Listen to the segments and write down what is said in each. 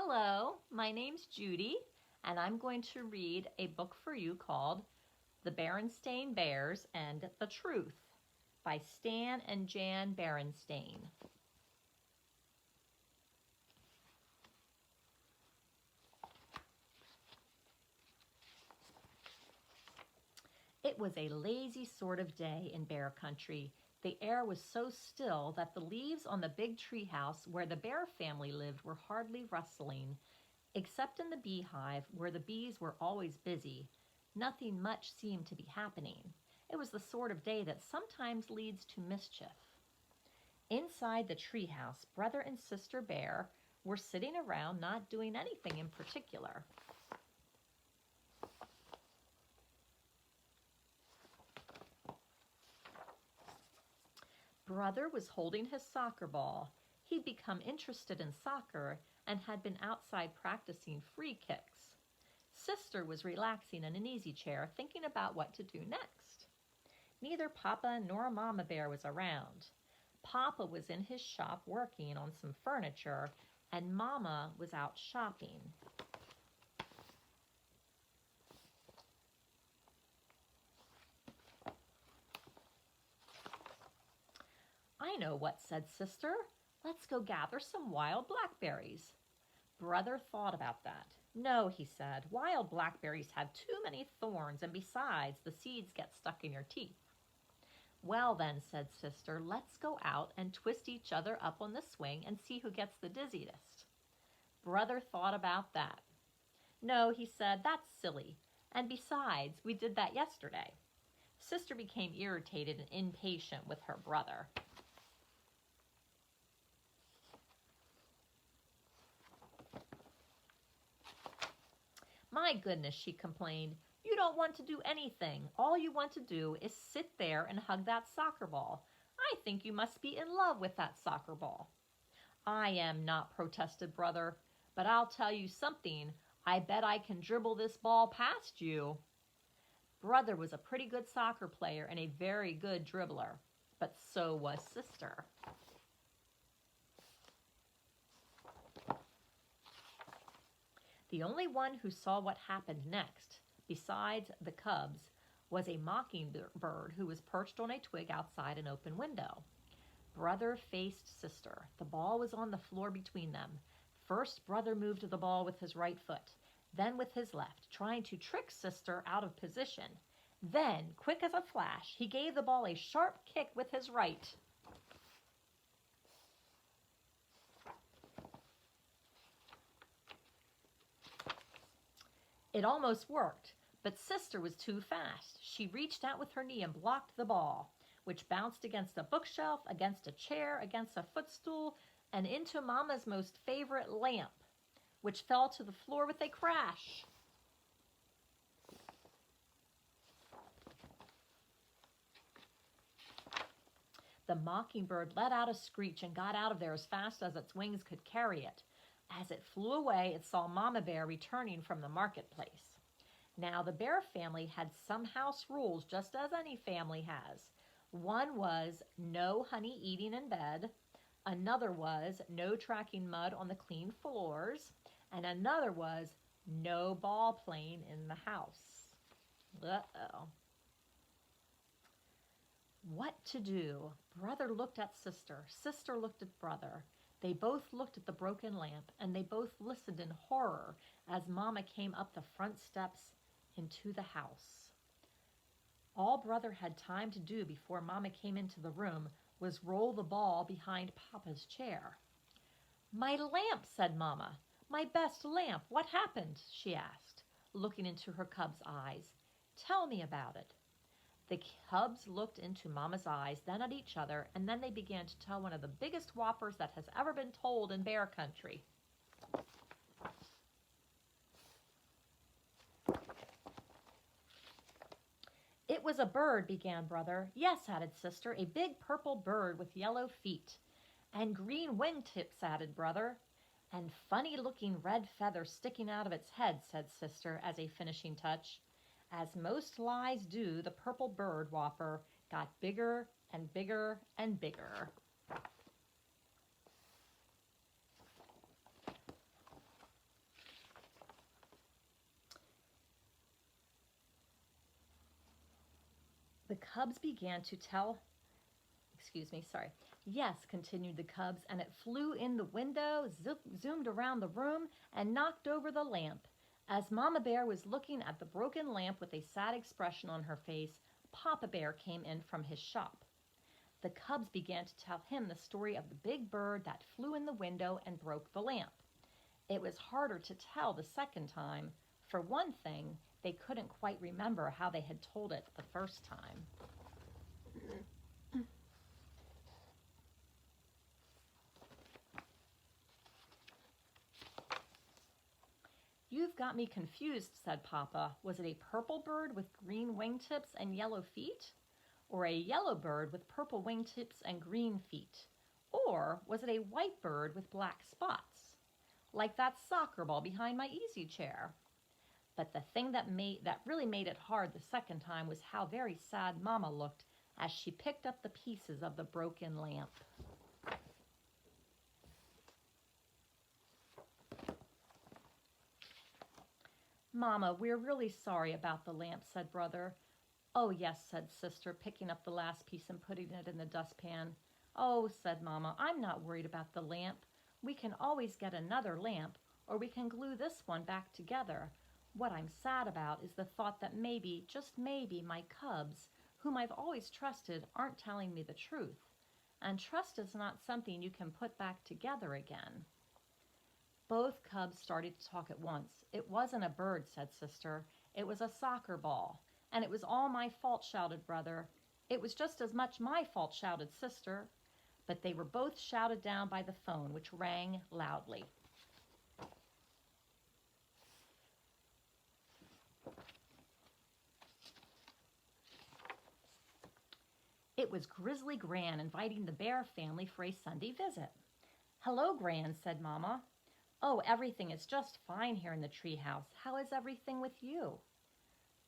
Hello, my name's Judy, and I'm going to read a book for you called The Berenstain Bears and the Truth by Stan and Jan Berenstain. It was a lazy sort of day in bear country. The air was so still that the leaves on the big treehouse where the bear family lived were hardly rustling. Except in the beehive, where the bees were always busy, nothing much seemed to be happening. It was the sort of day that sometimes leads to mischief. Inside the treehouse, Brother and Sister Bear were sitting around not doing anything in particular. Brother was holding his soccer ball. He'd become interested in soccer and had been outside practicing free kicks. Sister was relaxing in an easy chair, thinking about what to do next. Neither Papa nor Mama Bear was around. Papa was in his shop working on some furniture, and Mama was out shopping. "I know what," said Sister. "Let's go gather some wild blackberries." Brother thought about that. "No," he said, "wild blackberries have too many thorns, and besides, the seeds get stuck in your teeth." "Well then," said Sister, "let's go out and twist each other up on the swing and see who gets the dizziest." Brother thought about that. "No," he said, "that's silly. And besides, we did that yesterday." Sister became irritated and impatient with her brother. "My goodness," she complained, "you don't want to do anything. All you want to do is sit there and hug that soccer ball. I think you must be in love with that soccer ball." "I am not," protested Brother, "but I'll tell you something. I bet I can dribble this ball past you." Brother was a pretty good soccer player and a very good dribbler, but so was Sister. The only one who saw what happened next, besides the cubs, was a mockingbird who was perched on a twig outside an open window. Brother faced Sister. The ball was on the floor between them. First, Brother moved the ball with his right foot, then with his left, trying to trick Sister out of position. Then, quick as a flash, he gave the ball a sharp kick with his right. It almost worked, but Sister was too fast. She reached out with her knee and blocked the ball, which bounced against a bookshelf, against a chair, against a footstool, and into Mama's most favorite lamp, which fell to the floor with a crash. The mockingbird let out a screech and got out of there as fast as its wings could carry it. As it flew away, it saw Mama Bear returning from the marketplace. Now, the bear family had some house rules, just as any family has. One was no honey eating in bed. Another was no tracking mud on the clean floors. And another was no ball playing in the house. Uh-oh. What to do? Brother looked at Sister. Sister looked at Brother. They both looked at the broken lamp, and they both listened in horror as Mama came up the front steps into the house. All Brother had time to do before Mama came into the room was roll the ball behind Papa's chair. "My lamp," said Mama. "My best lamp. What happened?" she asked, looking into her cub's eyes. "Tell me about it." The cubs looked into Mama's eyes, then at each other, and then they began to tell one of the biggest whoppers that has ever been told in bear country. "It was a bird," began Brother. "Yes," added Sister, "a big purple bird with yellow feet." "And green wingtips," added Brother. "And funny-looking red feathers sticking out of its head," said Sister as a finishing touch. As most lies do, the purple bird whopper got bigger and bigger and bigger. The cubs began to tell, sorry. Yes, continued the cubs, and it flew in the window, zoomed around the room, and knocked over the lamp. As Mama Bear was looking at the broken lamp with a sad expression on her face, Papa Bear came in from his shop. The cubs began to tell him the story of the big bird that flew in the window and broke the lamp. It was harder to tell the second time. For one thing, they couldn't quite remember how they had told it the first time. You've got me confused, said Papa. Was it a purple bird with green wingtips and yellow feet? Or a yellow bird with purple wingtips and green feet? Or was it a white bird with black spots? Like that soccer ball behind my easy chair. But the thing that really made it hard the second time was how very sad Mama looked as she picked up the pieces of the broken lamp. Mama, we're really sorry about the lamp, said Brother. Oh, yes, said Sister, picking up the last piece and putting it in the dustpan. Oh, said Mama, I'm not worried about the lamp. We can always get another lamp, or we can glue this one back together. What I'm sad about is the thought that maybe, just maybe, my cubs, whom I've always trusted, aren't telling me the truth. And trust is not something you can put back together again. Both cubs started to talk at once. It wasn't a bird, said Sister. It was a soccer ball. And it was all my fault, shouted Brother. It was just as much my fault, shouted Sister. But they were both shouted down by the phone, which rang loudly. It was Grizzly Gran inviting the Bear family for a Sunday visit. Hello, Gran, said Mama. Oh, everything is just fine here in the treehouse. How is everything with you?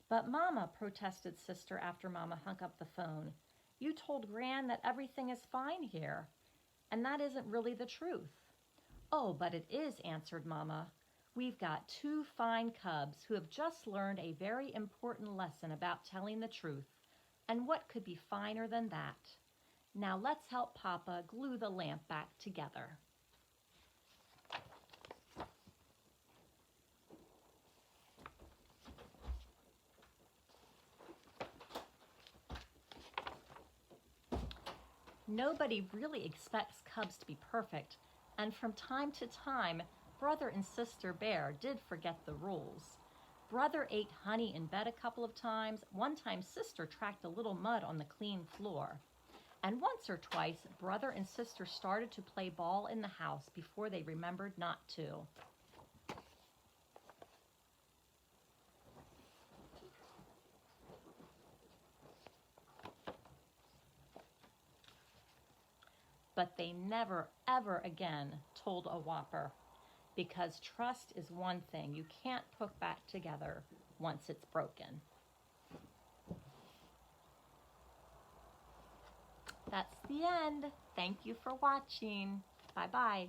But Mama, protested Sister after Mama hung up the phone, you told Gran that everything is fine here, and that isn't really the truth. Oh, but it is, answered Mama. We've got two fine cubs who have just learned a very important lesson about telling the truth, and what could be finer than that? Now let's help Papa glue the lamp back together. Nobody really expects cubs to be perfect, and from time to time, Brother and Sister Bear did forget the rules. Brother ate honey in bed a couple of times. One time, Sister tracked a little mud on the clean floor. And once or twice, Brother and Sister started to play ball in the house before they remembered not to. But they never, ever again told a whopper, because trust is one thing you can't put back together once it's broken. That's the end. Thank you for watching. Bye-bye.